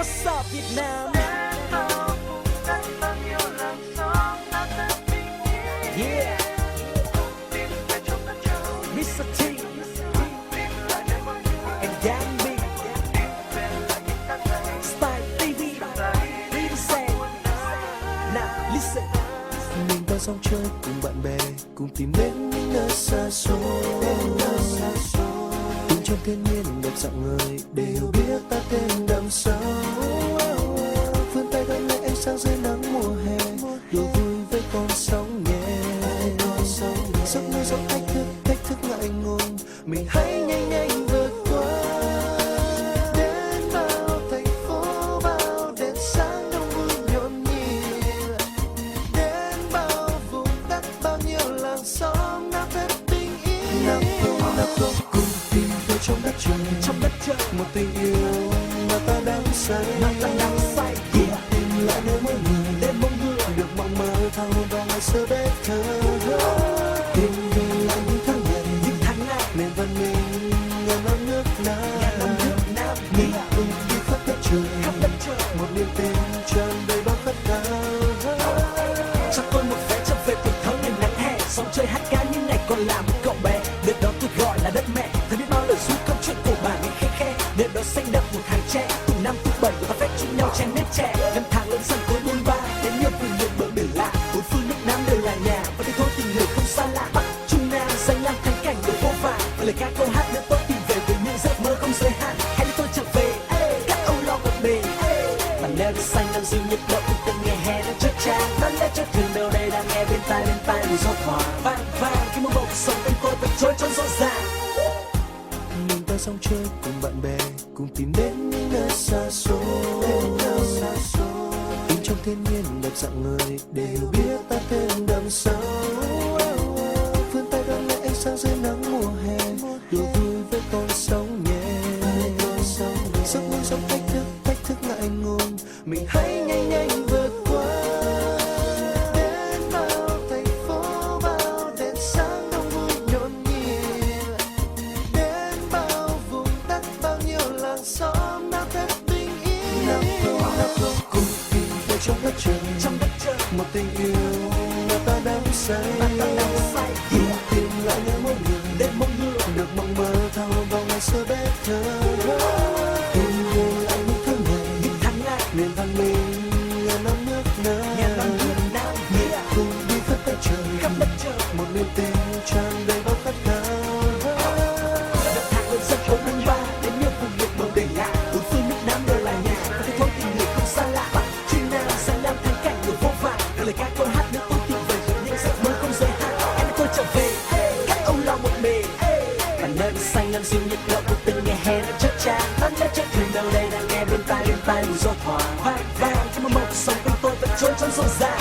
What's up Việt Nam? Yeah, Mr. T and Gambi Style TV. Listen, now listen. Mình ta dòng chơi cùng bạn bè, cùng tìm đến những nơi xa xôi. Tìm trong thiên nhiên đẹp dạng người để hiểu biết ta thêm đậm sâu. Vươn tay đón lấy ánh sáng dưới nắng mùa hè, đùa vui với con sóng nhẹ. Giấc mơ gió thách thức ngại ngùng, mình hãy nhanh nhanh vượt qua. Đến bao thành phố, bao đèn sáng đông vui nhộn nhịp. Đến bao vùng đất, bao nhiêu làng xóm náo thêm tình yêu. Nào không cùng tìm về trong đất trời, một tình yêu mà ta đắm say. Cùng tìm lại nơi mỗi người được mộng mơ thao vào ngày xưa bé thơ. Tìm về lại những tháng ngày nền văn minh ngàn năm nước Nam. Mình cùng đi khắp đất trời, một niềm tin tràn đầy bao khát khao. Cho tôi một vé trở về tuổi thơ ngày nắng hè, sống chơi hát ca những ngày còn là một cậu bé. Nơi đó tôi gọi là đất mẹ, tôi biết bao lời ru câu chuyện của bà ngày khe khe. Nơi đó xanh đậm một hàng tre, từng năm từng bảy ta phép chung nhau chen nếp trẻ. Năm tháng lớn dần cuối buôn ba, đến nhiều vùng miền bờ biển lạ, bốn phương nước Nam đều là nhà. Và thế thôi tình người không xa lạ, Bắc Trung Nam danh lam thắng cảnh đều vô vàn. Và lời ca câu hát nữa tôi tìm về với những giấc mơ không giới hạn. Hãy để tôi trở về, các âu lo một bề. Và nơi đất xanh năm dịu nhiệt độ cùng từng ngày hè đang chớp chan. Đón lấy cho thường đâu đây đang nghe bên tai mùi gió thoảng vang khi một bầu sống bên tôi vẫn trôi trong rõ ràng. Mình ta dòng chơi cùng bạn bè, cùng tìm đến những nơi xa xôi. Tìm trong thiên nhiên đẹp dạng người để hiểu biết ta thêm đậm sâu. Vươn tay đón lấy ánh sáng dưới nắng mùa hè, đùa vui với con sóng nhẹ. Giấc mơ sống thách thức ngại ngùng, mình hãy nhanh nhanh vượt qua. Đến bao thành phố, bao đèn sáng đông vui nhộn nhịp. Đến bao vùng đất, bao nhiêu làng xóm náo thêm tình yêu. Nào không cùng tìm về trong đất trời, một tình yêu mà ta đắm say. Cùng tìm lại nơi mỗi người được mộng mơ thao vào ngày xưa bé thơ. Tìm về lại những tháng ngày nền văn minh ngàn năm nước Nam. Cùng đi khắp đất trời, một niềm tin tràn đầy bao khát khao. Năm tháng lớn dần cuối buôn ba, đến nhiều vùng miền bờ biển lạ, bốn phương nước Nam đều là nhà. Và thế thôi tình người không xa lạ, Bắc Trung Nam danh lam thắng cảnh đều vô vàn. Và lời ca câu hát nữa tôi tìm về với những giấc mơ không giới hạn. Hãy để tôi trở về, các âu lo một bề. Và nơi đất xanh năm dịu nhiệt độ của từng ngày hè đang chớp chan. Đón lấy cho thường đâu đây đang nghe bên tai mùi gió thoảng vang khi một màu sống bên tôi vẫn trôi trong rộn ràng.